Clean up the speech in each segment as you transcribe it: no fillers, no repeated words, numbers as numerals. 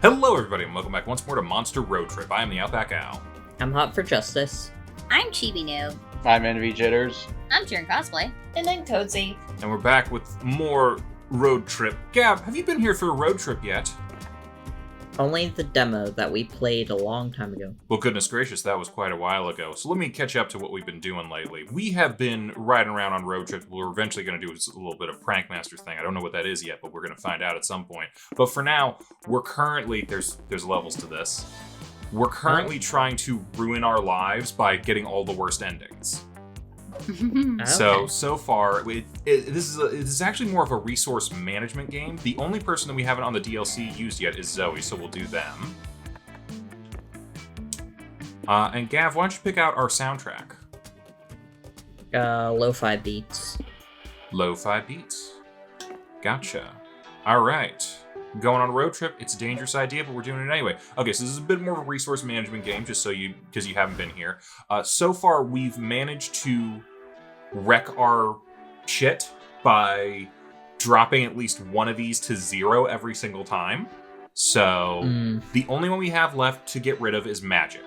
Hello everybody and welcome back once more to Monster Roadtrip. I am TheOutbackAl. I'm hot for justice. I'm Chibi Noob. I'm Envy Jitters. I'm Jern Cosplay. And I'm Toadsy. And we're back with more Road Trip. Gab, have you been here for a road trip yet? Only the demo that we played a long time ago. Well, goodness gracious, that was quite a while ago. So let me catch up to what we've been doing lately. We have been riding around on road trips. We're eventually going to do a little bit of Prankmaster thing. I don't know what that is yet, but we're going to find out at some point. But for now, we're currently, there's levels to this. We're currently trying to ruin our lives by getting all the worst endings. Okay. So far, this is actually more of a resource management game. The only person that we haven't on the DLC used yet is Zoe, so we'll do them. And Gav, why don't you pick out our soundtrack? Lo-fi beats. Lo-fi beats. Gotcha. All right. Going on a road trip, it's a dangerous idea, but we're doing it anyway. Okay, so this is a bit more of a resource management game, just so because you haven't been here. So far, we've managed to wreck our shit by dropping at least one of these to 0 every single time. So the only one we have left to get rid of is magic,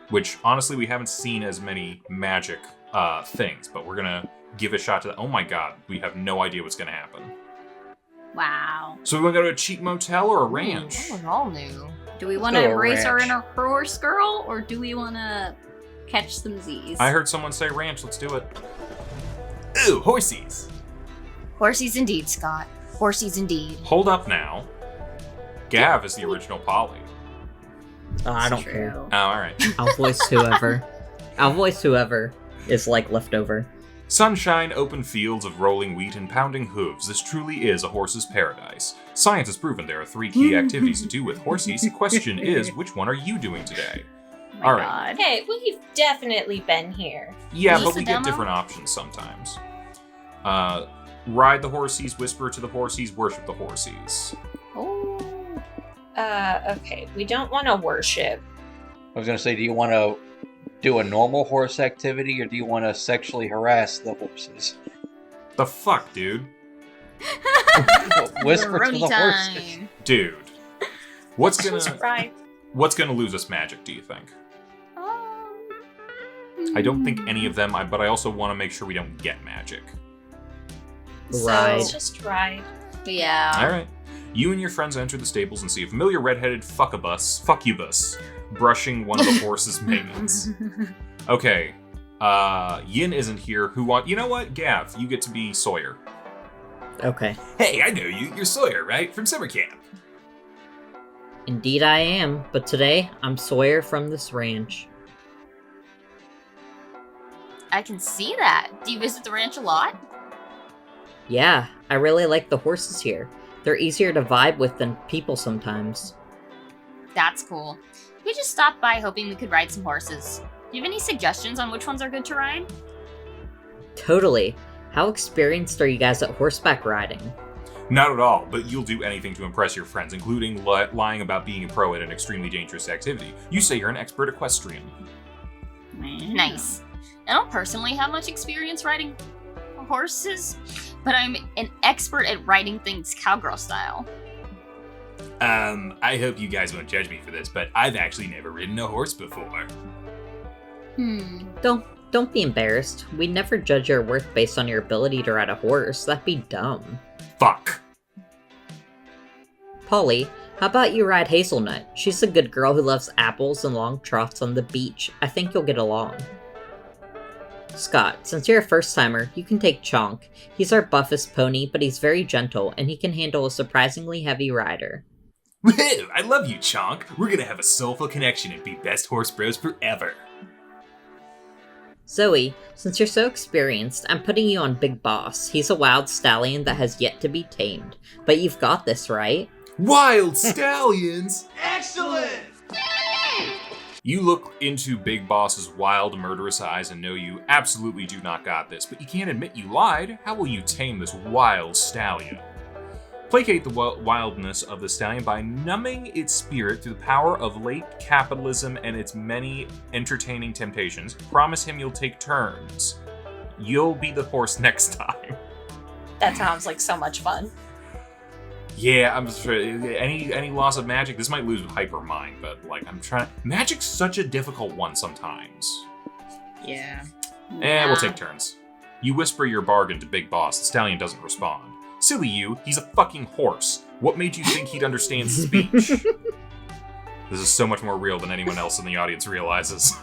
which honestly we haven't seen as many magic things, but we're gonna give a shot to that. Oh my god, we have no idea what's gonna happen. Wow. So we want to go to a cheap motel or a ranch? That was all new. Do we want to Let's go to a embrace our ranch. inner horse girl, or do we want to catch some Z's? I heard someone say ranch. Let's do it. Ooh, horsies. Horsies indeed, Scott. Horsies indeed. Hold up now. Gav is the original Polly. I don't True. care. Oh, all right. I'll voice whoever. I'll voice whoever is like leftover. Sunshine, open fields of rolling wheat, and pounding hooves. This truly is a horse's paradise. Science has proven there are 3 key activities to do with horsies. The question is, which one are you doing today? Oh my all right. God. Okay, we've definitely been here. Yeah, Is but this we a get demo? different options sometimes. Ride the horsies, whisper to the horsies, worship the horsies. Oh. Okay, we don't want to worship. I was going to say, do you want to do a normal horse activity or do you want to sexually harass the horses? The fuck, dude? Whisper to Macaroni the horses. time. Dude. What's That's gonna right. lose us magic, do you think? Um, I don't think any of them, but I also want to make sure we don't get magic. Ride. So just ride. Yeah. Alright. You and your friends enter the stables and see a familiar red-headed fuckubus brushing one of the horse's manes. Okay. Yin isn't here. You know what? Gav, you get to be Sawyer. Okay. Hey, I know you. You're Sawyer, right? From summer camp. Indeed I am, but today I'm Sawyer from this ranch. I can see that. Do you visit the ranch a lot? Yeah, I really like the horses here. They're easier to vibe with than people sometimes. That's cool. We just stopped by hoping we could ride some horses. Do you have any suggestions on which ones are good to ride? Totally. How experienced are you guys at horseback riding? Not at all, but you'll do anything to impress your friends, including lying about being a pro at an extremely dangerous activity. You say you're an expert equestrian. Nice. I don't personally have much experience riding horses, but I'm an expert at riding things cowgirl style. I hope you guys won't judge me for this, but I've actually never ridden a horse before. Don't be embarrassed. We'd never judge your worth based on your ability to ride a horse. That'd be dumb. Fuck. Polly, how about you ride Hazelnut? She's a good girl who loves apples and long trots on the beach. I think you'll get along. Scott, since you're a first-timer, you can take Chonk. He's our buffest pony, but he's very gentle, and he can handle a surprisingly heavy rider. Woohoo! I love you, Chonk. We're gonna have a soulful connection and be best horse bros forever. Zoe, since you're so experienced, I'm putting you on Big Boss. He's a wild stallion that has yet to be tamed. But you've got this, right? Wild stallions! Excellent! You look into Big Boss's wild, murderous eyes and know you absolutely do not got this, but you can't admit you lied. How will you tame this wild stallion? Placate the wildness of the stallion by numbing its spirit through the power of late capitalism and its many entertaining temptations. Promise him you'll take turns. You'll be the horse next time. That sounds like so much fun. Yeah, I'm sure any loss of magic, this might lose hyper mind, but like I'm trying. Magic's such a difficult one sometimes. Yeah. We'll take turns. You whisper your bargain to Big Boss. The stallion doesn't respond. Silly you, he's a fucking horse. What made you think he'd understand speech? This is so much more real than anyone else in the audience realizes.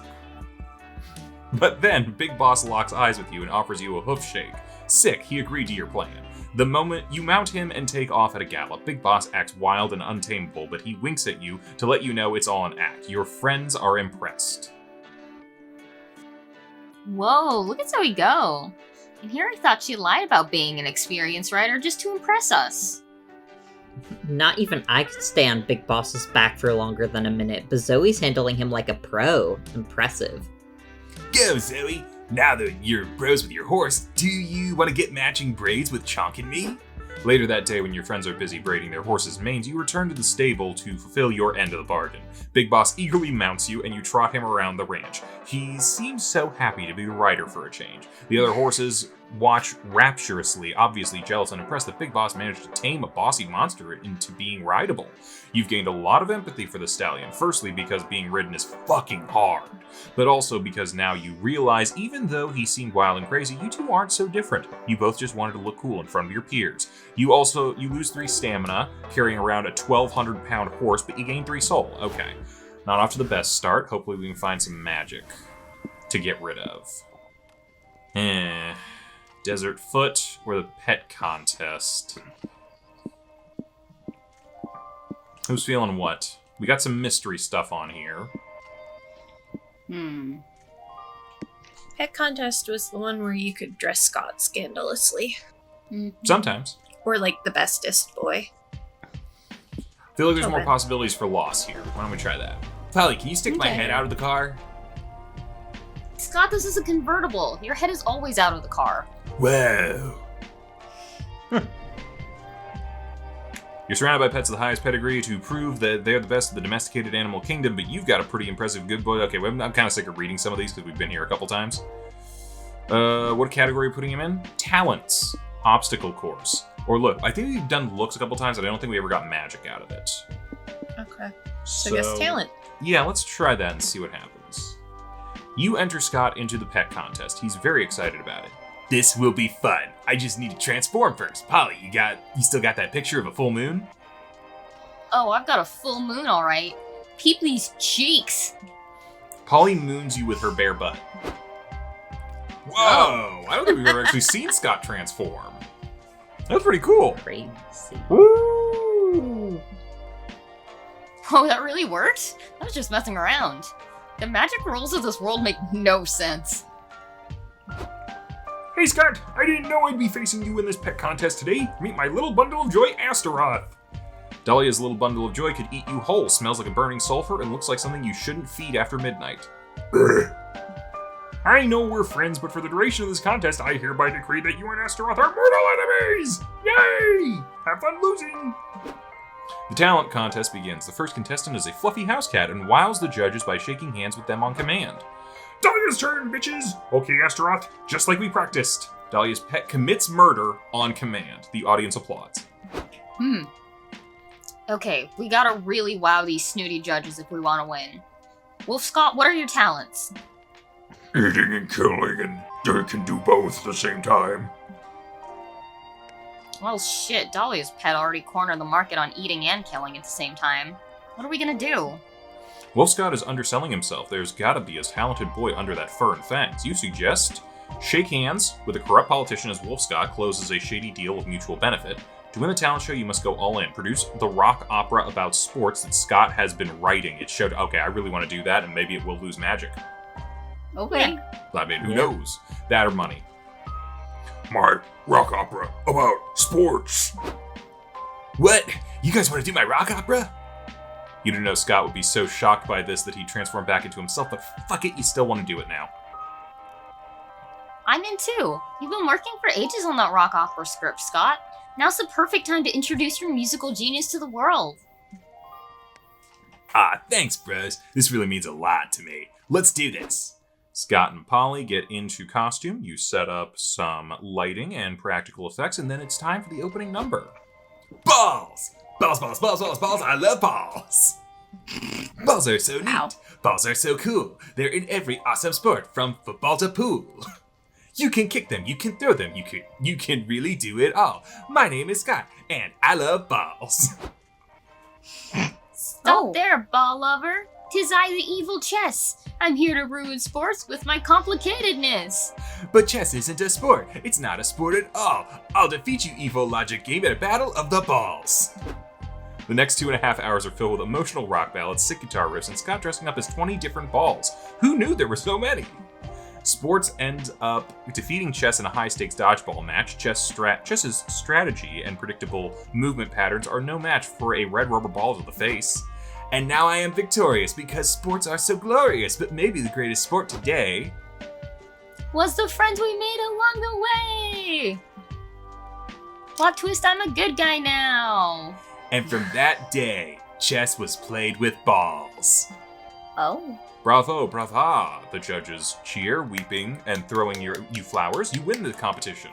But then, Big Boss locks eyes with you and offers you a hoof shake. Sick, he agreed to your plan. The moment you mount him and take off at a gallop, Big Boss acts wild and untamable, but he winks at you to let you know it's all an act. Your friends are impressed. Whoa, look at Zoe go. And here I thought she lied about being an experienced rider just to impress us. Not even I could stay on Big Boss's back for longer than a minute, but Zoe's handling him like a pro. Impressive. Go, Zoe! Now that you're pros with your horse, do you want to get matching braids with Chonk and me? Later that day, when your friends are busy braiding their horses' manes, you return to the stable to fulfill your end of the bargain. Big Boss eagerly mounts you, and you trot him around the ranch. He seems so happy to be the rider for a change. The other horses watch rapturously, obviously jealous and impressed that Big Boss managed to tame a bossy monster into being rideable. You've gained a lot of empathy for the stallion, firstly because being ridden is fucking hard, but also because now you realize even though he seemed wild and crazy, you two aren't so different. You both just wanted to look cool in front of your peers. You lose 3 stamina, carrying around a 1,200-pound horse, but you gain 3 soul. Okay. Not off to the best start. Hopefully we can find some magic to get rid of. Desert Foot or the pet contest? Who's feeling what? We got some mystery stuff on here. Pet contest was the one where you could dress Scott scandalously. Sometimes. Or like the bestest boy. I feel like there's more possibilities for loss here. Why don't we try that? Polly, can you stick my head out of the car? Scott, this is a convertible. Your head is always out of the car. Whoa. You're surrounded by pets of the highest pedigree to prove that they're the best of the domesticated animal kingdom, but you've got a pretty impressive good boy. Okay, well, I'm kind of sick of reading some of these because we've been here a couple times. What category are you putting him in? Talents. Obstacle course. Or look. I think we've done looks a couple times, but I don't think we ever got magic out of it. Okay. So I guess talent. Yeah, let's try that and see what happens. You enter Scott into the pet contest. He's very excited about it. This will be fun. I just need to transform first. Polly, you still got that picture of a full moon? Oh, I've got a full moon, all right. Peep these cheeks. Polly moons you with her bare butt. Whoa! I don't think we've ever actually seen Scott transform. That's pretty cool. Crazy. Woo! Oh, that really worked? I was just messing around. The magic rules of this world make no sense. Hey Scott, I didn't know I'd be facing you in this pet contest today. Meet my little bundle of joy, Astaroth. Dahlia's little bundle of joy could eat you whole, smells like a burning sulfur, and looks like something you shouldn't feed after midnight. I know we're friends, but for the duration of this contest, I hereby decree that you and Astaroth are mortal enemies! Yay! Have fun losing! The talent contest begins. The first contestant is a fluffy house cat and wows the judges by shaking hands with them on command. Dahlia's turn, bitches! Okay, Astaroth, just like we practiced. Dahlia's pet commits murder on command. The audience applauds. Okay, we gotta really wow these snooty judges if we want to win. Wolf Scott, what are your talents? Eating and killing, and they can do both at the same time. Well, shit, Dahlia's pet already cornered the market on eating and killing at the same time. What are we gonna do? Wolf Scott is underselling himself. There's gotta be a talented boy under that fur and fangs. You suggest shake hands with a corrupt politician as Wolf Scott closes a shady deal of mutual benefit. To win the talent show, you must go all in. Produce the rock opera about sports that Scott has been writing. It showed, okay, I really want to do that, and maybe it will lose magic. Okay. I mean, who knows? That or money. My rock opera about sports. What? You guys want to do my rock opera? You didn't know Scott would be so shocked by this that he'd transform back into himself, but fuck it, you still want to do it now. I'm in too. You've been working for ages on that rock opera script, Scott. Now's the perfect time to introduce your musical genius to the world. Ah, thanks, bros. This really means a lot to me. Let's do this. Scott and Polly get into costume. You set up some lighting and practical effects, and then it's time for the opening number. Balls! Balls, balls, balls, balls, balls. I love balls. Balls are so neat. Ow. Balls are so cool. They're in every awesome sport, from football to pool. You can kick them, you can throw them, you can really do it all. My name is Scott, and I love balls. Stop there, ball lover. 'Tis I, the evil chess. I'm here to ruin sports with my complicatedness. But chess isn't a sport. It's not a sport at all. I'll defeat you, evil logic game, in a battle of the balls. The next 2.5 hours are filled with emotional rock ballads, sick guitar riffs, and Scott dressing up as 20 different balls. Who knew there were so many? Sports ends up defeating chess in a high-stakes dodgeball match. Chess's strategy and predictable movement patterns are no match for a red rubber ball to the face. And now I am victorious because sports are so glorious, but maybe the greatest sport today Was the friends we made along the way. Plot twist, I'm a good guy now. And from that day, chess was played with balls. Oh. Bravo, brava! The judges cheer, weeping, and throwing you flowers. You win the competition.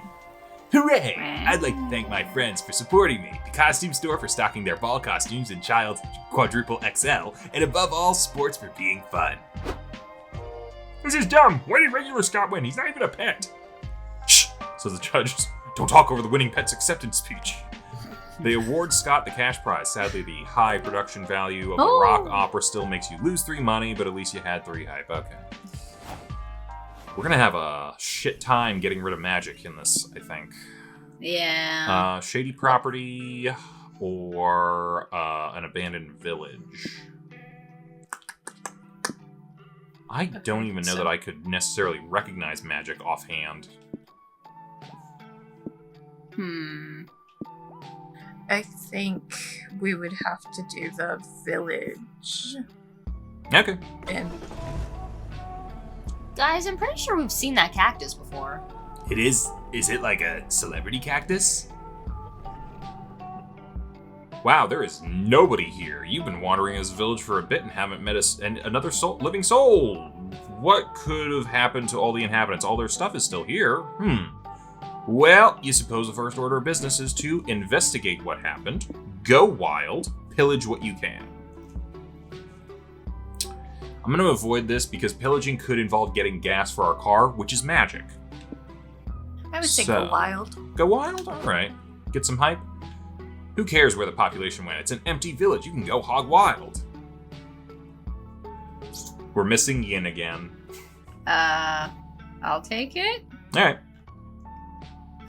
Hooray! I'd like to thank my friends for supporting me, the costume store for stocking their ball costumes in Child's Quadruple XL, and above all, sports for being fun. This is dumb! Why did regular Scott win? He's not even a pet! Shh! Says the judges. Don't talk over the winning pet's acceptance speech. They award Scott the cash prize. Sadly, the high production value of the rock opera still makes you lose 3 money, but at least you had 3 hype. Okay. We're gonna have a shit time getting rid of magic in this, I think. Yeah. Shady property or an abandoned village. I don't even know that I could necessarily recognize magic offhand. I think we would have to do the village. Okay. And Guys, I'm pretty sure we've seen that cactus before. It is. Is it like a celebrity cactus? Wow, there is nobody here. You've been wandering this village for a bit and haven't met another living soul. What could have happened to all the inhabitants? All their stuff is still here. Well, you suppose the first order of business is to investigate what happened, go wild, pillage what you can. I'm going to avoid this because pillaging could involve getting gas for our car, which is magic. I would say go wild. Go wild? Alright. Get some hype. Who cares where the population went? It's an empty village. You can go hog wild. We're missing Yin again. I'll take it. Alright.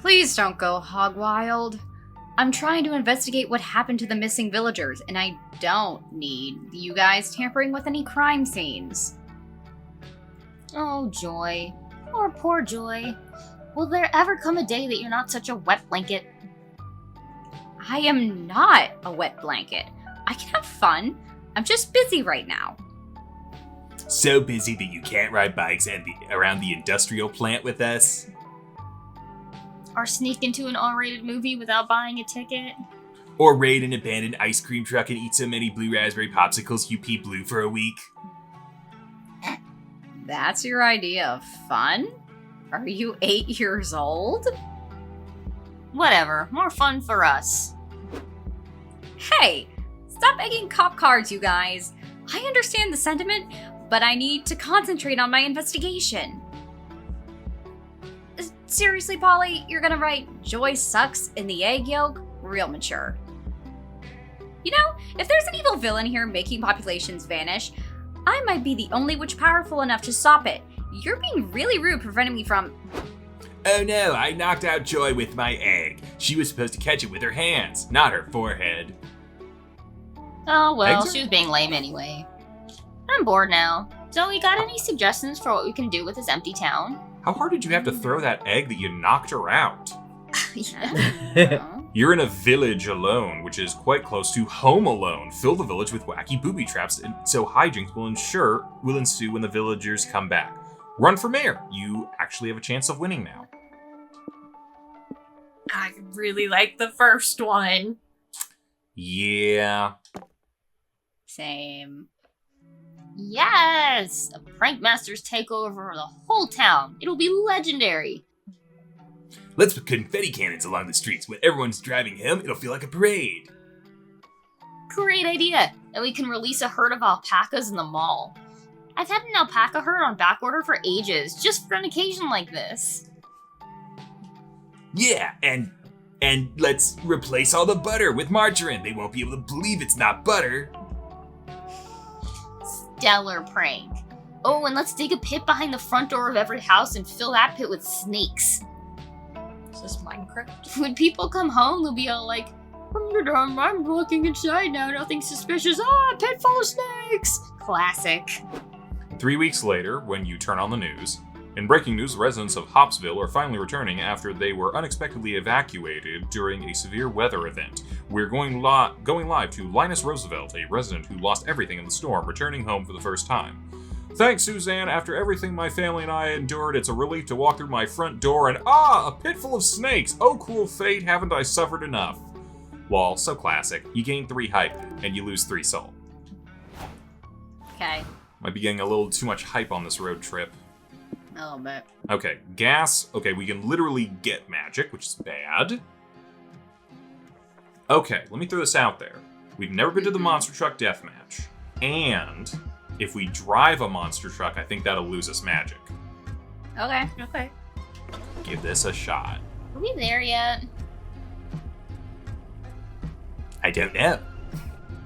Please don't go hog wild. I'm trying to investigate what happened to the missing villagers, and I don't need you guys tampering with any crime scenes. Oh, Joy. Oh, poor Joy. Will there ever come a day that you're not such a wet blanket? I am not a wet blanket. I can have fun. I'm just busy right now. So busy that you can't ride bikes around the industrial plant with us? Or sneak into an R-rated movie without buying a ticket? Or raid an abandoned ice cream truck and eat so many blue raspberry popsicles you pee blue for a week? That's your idea of fun? Are you 8 years old? Whatever. More fun for us. Hey! Stop begging cop cards, you guys. I understand the sentiment, but I need to concentrate on my investigation. Seriously, Polly, you're gonna write Joy sucks in the egg yolk? Real mature. You know, if there's an evil villain here making populations vanish, I might be the only witch powerful enough to stop it. You're being really rude preventing me from... Oh no, I knocked out Joy with my egg. She was supposed to catch it with her hands, not her forehead. Oh, well, Eggs are- she was being lame anyway. I'm bored now. Zoe, got any suggestions for what we can do with this empty town? How hard did you have to throw that egg that you knocked her out? Yeah. You're in a village alone, which is quite close to Home Alone. Fill the village with wacky booby traps, and so hijinks will ensue when the villagers come back. Run for mayor. You actually have a chance of winning now. I really like the first one. Yeah. Same. Yes! A prank master's takeover of the whole town. It'll be legendary. Let's put confetti cannons along the streets. When everyone's driving home, it'll feel like a parade. Great idea! And we can release a herd of alpacas in the mall. I've had an alpaca herd on backorder for ages, just for an occasion like this. Yeah, and let's replace all the butter with margarine. They won't be able to believe it's not butter. Stellar prank. Oh, and let's dig a pit behind the front door of every house and fill that pit with snakes. Is this Minecraft? When people come home, they'll be all like, I'm looking inside now, nothing suspicious. Ah, pit full of snakes! Classic. 3 weeks later, when you turn on the news, in breaking news, residents of Hopsville are finally returning after they were unexpectedly evacuated during a severe weather event. We're going live to Linus Roosevelt, a resident who lost everything in the storm, returning home for the first time. Thanks, Suzanne. After everything my family and I endured, it's a relief to walk through my front door and a pit full of snakes. Oh, cruel fate, haven't I suffered enough? Lol, so classic. You gain 3 hype, and you lose 3 soul. Okay. Might be getting a little too much hype on this road trip. A little bit. Okay, gas. Okay, we can literally get magic, which is bad. Okay, let me throw this out there. We've never been to the monster truck deathmatch. And if we drive a monster truck, I think that'll lose us magic. Okay. Okay. Give this a shot. Are we there yet? I don't know.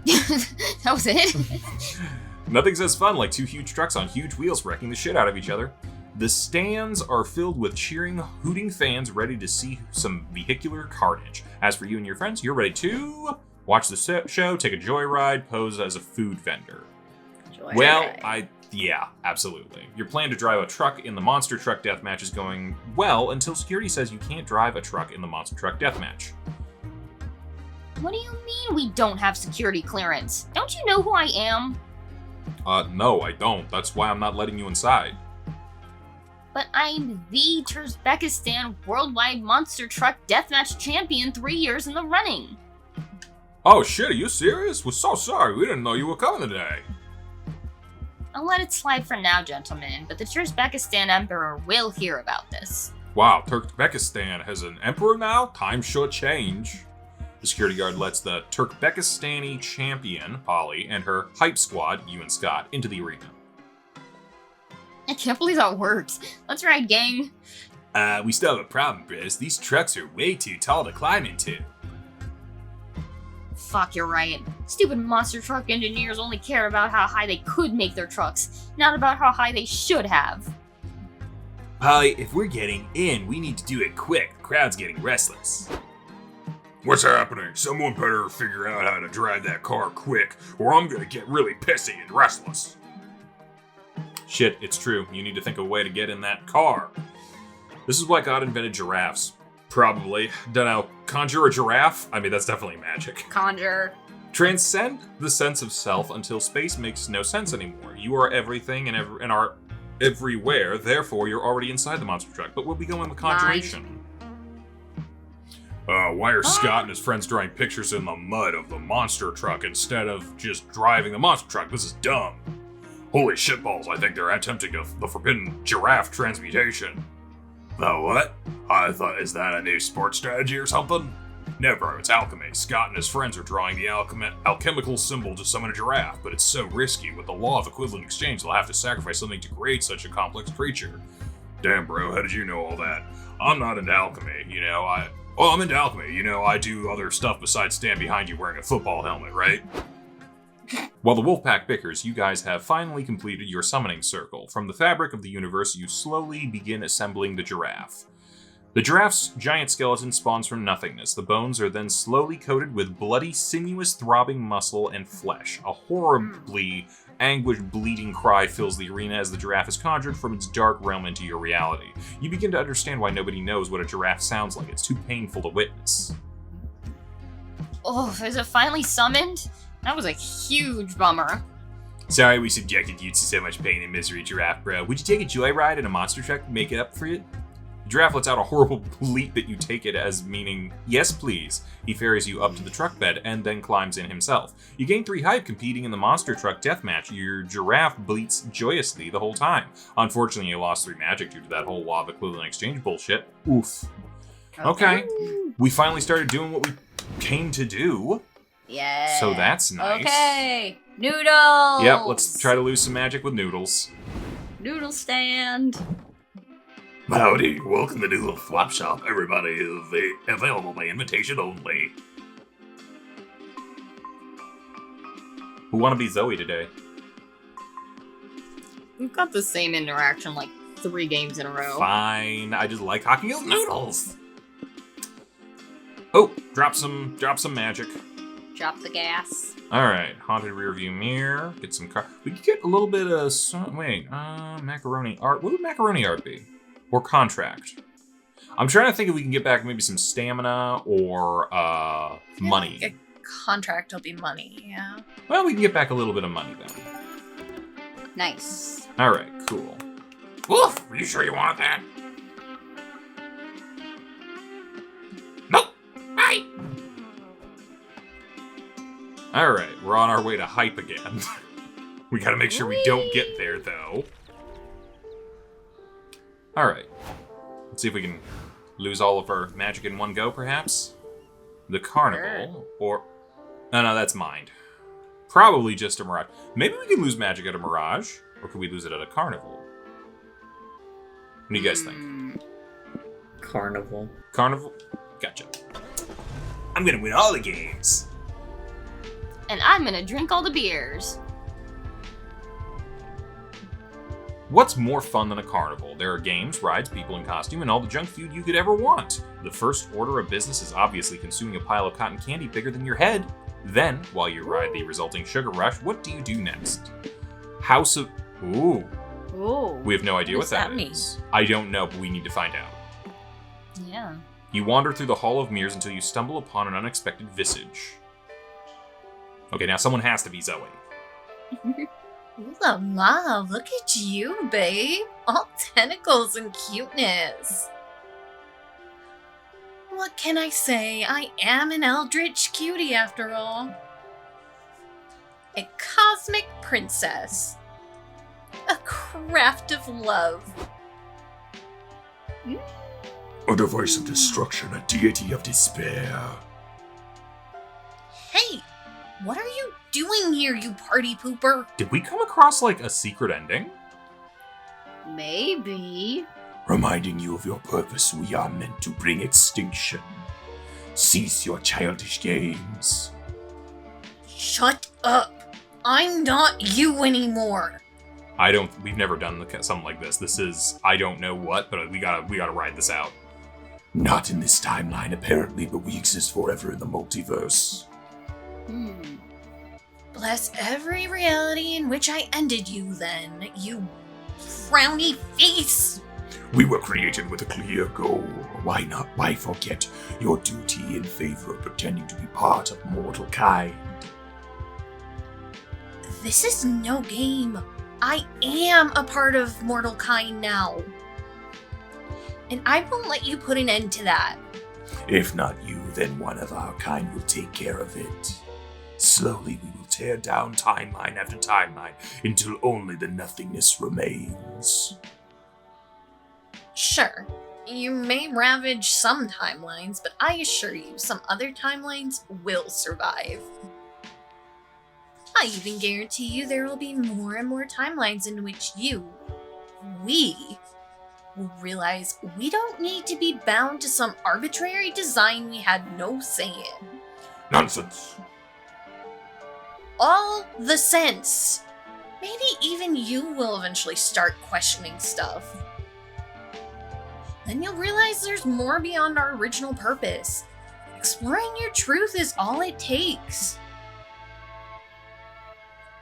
That was it? Nothing says fun like 2 huge trucks on huge wheels wrecking the shit out of each other. The stands are filled with cheering, hooting fans ready to see some vehicular carnage. As for you and your friends, you're ready to watch the show, take a joyride, pose as a food vendor. Yeah, absolutely. Your plan to drive a truck in the monster truck deathmatch is going well until security says you can't drive a truck in the monster truck deathmatch. What do you mean we don't have security clearance? Don't you know who I am? No, I don't. That's why I'm not letting you inside. But I'm the Uzbekistan Worldwide Monster Truck Deathmatch Champion 3 years in the running. Oh shit, are you serious? We're so sorry. We didn't know you were coming today. I'll let it slide for now, gentlemen, but the Uzbekistan Emperor will hear about this. Wow, Turkmenistan has an emperor now? Time short change. The security guard lets the Turkmenistani champion, Polly, and her hype squad, you and Scott, into the arena. I can't believe that works. Let's ride, gang. We still have a problem, Briz. These trucks are way too tall to climb into. Fuck, you're right. Stupid monster truck engineers only care about how high they could make their trucks, not about how high they should have. Polly, if we're getting in, we need to do it quick. The crowd's getting restless. What's happening? Someone better figure out how to drive that car quick, or I'm gonna get really pissy and restless. Shit, it's true. You need to think of a way to get in that car. This is why God invented giraffes. Probably. Dunno, conjure a giraffe? I mean, that's definitely magic. Conjure. Transcend the sense of self until space makes no sense anymore. You are everything and are everywhere, therefore you're already inside the monster truck. But we'll be going with conjuration. Why are Scott and his friends drawing pictures in the mud of the monster truck instead of just driving the monster truck? This is dumb. Holy shitballs, I think they're attempting the forbidden giraffe transmutation. The what? I thought, is that a new sports strategy or something? No, bro, it's alchemy. Scott and his friends are drawing the alchemical symbol to summon a giraffe, but it's so risky. With the law of equivalent exchange, they'll have to sacrifice something to create such a complex creature. Damn, bro, how did you know all that? I'm not into alchemy, you know, I'm into alchemy, you know, I do other stuff besides stand behind you wearing a football helmet, right? While the Wolfpack bickers, you guys have finally completed your summoning circle. From the fabric of the universe, you slowly begin assembling the giraffe. The giraffe's giant skeleton spawns from nothingness. The bones are then slowly coated with bloody, sinuous, throbbing muscle and flesh. A horribly anguished, bleeding cry fills the arena as the giraffe is conjured from its dark realm into your reality. You begin to understand why nobody knows what a giraffe sounds like. It's too painful to witness. Oh, is it finally summoned? That was a huge bummer. Sorry we subjected you to so much pain and misery, Giraffe Bro. Would you take a joyride in a monster truck to make it up for it? The giraffe lets out a horrible bleat that you take it as meaning, yes please. He ferries you up to the truck bed and then climbs in himself. You gain 3 hype competing in the monster truck deathmatch. Your giraffe bleats joyously the whole time. Unfortunately, you lost 3 magic due to that whole law of equivalent exchange bullshit. Oof. Okay. We finally started doing what we came to do. Yeah. So that's nice. Okay. Noodles. Yep, let's try to lose some magic with noodles. Noodle stand. Howdy, welcome to Noodle Flop Shop. Everybody is available by invitation only. Who want to be Zoe today? We've got the same interaction like 3 games in a row. Fine, I just like hocking those noodles. Oh, drop some magic. Drop the gas. All right, haunted rearview mirror. Get some car. We could get a little bit of macaroni art. What would macaroni art be? Or contract. I'm trying to think if we can get back maybe some stamina or money. A contract will be money, yeah. Well, we can get back a little bit of money then. Nice. All right, cool. Woof! Are you sure you want that? Nope! Bye! All right, we're on our way to hype again. We gotta make sure we don't get there, though. All right. Let's see if we can lose all of our magic in one go, perhaps? The carnival, or... No, that's mind. Probably just a mirage. Maybe we can lose magic at a mirage, or could we lose it at a carnival? What do you guys think? Carnival. Carnival? Gotcha. I'm gonna win all the games. And I'm gonna drink all the beers. What's more fun than a carnival? There are games, rides, people in costume, and all the junk food you could ever want. The first order of business is obviously consuming a pile of cotton candy bigger than your head. Then, while you ride the resulting sugar rush, what do you do next? House of... Ooh. Ooh. We have no idea what that mean? is. I don't know, but we need to find out. Yeah. You wander through the Hall of Mirrors until you stumble upon an unexpected visage. Okay, now someone has to be Zoe. Ooh la la, look at you, babe. All tentacles and cuteness. What can I say? I am an eldritch cutie after all. A cosmic princess. A craft of love. A device of destruction, a deity of despair. Hey, what are you doing here, you party pooper? Did we come across, like, a secret ending? Maybe. Reminding you of your purpose, we are meant to bring extinction. Cease your childish games. Shut up. I'm not you anymore. We've never done something like this. This is, I don't know what, but we gotta ride this out. Not in this timeline, apparently, but we exist forever in the multiverse. Bless every reality in which I ended you then, you frowny face. We were created with a clear goal. Why not? Why forget your duty in favor of pretending to be part of mortal kind? This is no game. I am a part of mortal kind now. And I won't let you put an end to that. If not you, then one of our kind will take care of it. Slowly we will tear down timeline after timeline until only the nothingness remains. Sure, you may ravage some timelines, but I assure you some other timelines will survive. I even guarantee you there will be more and more timelines in which we will realize we don't need to be bound to some arbitrary design we had no say in. Nonsense! All the sense! Maybe even you will eventually start questioning stuff. Then you'll realize there's more beyond our original purpose. Exploring your truth is all it takes.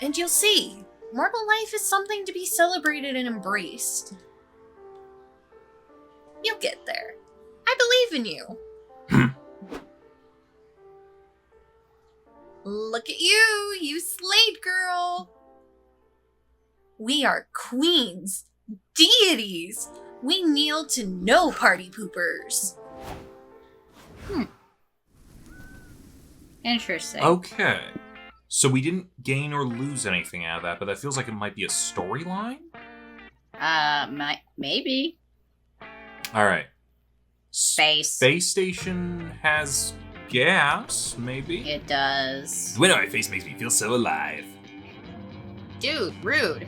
And you'll see, mortal life is something to be celebrated and embraced. You'll get there. I believe in you. Look at you, you slayed, girl. We are queens, deities. We kneel to no party poopers. Interesting. Okay. So we didn't gain or lose anything out of that, but that feels like it might be a storyline? Maybe. All right. Space. Space station has gas, maybe? It does. The wind on my face makes me feel so alive. Dude, rude.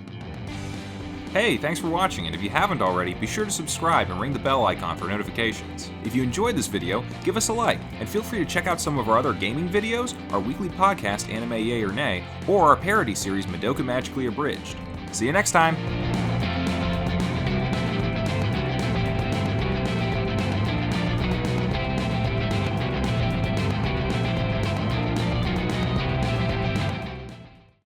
Hey, thanks for watching, and if you haven't already, be sure to subscribe and ring the bell icon for notifications. If you enjoyed this video, give us a like, and feel free to check out some of our other gaming videos, our weekly podcast Anime Yay or Nay, or our parody series Madoka Magically Abridged. See you next time!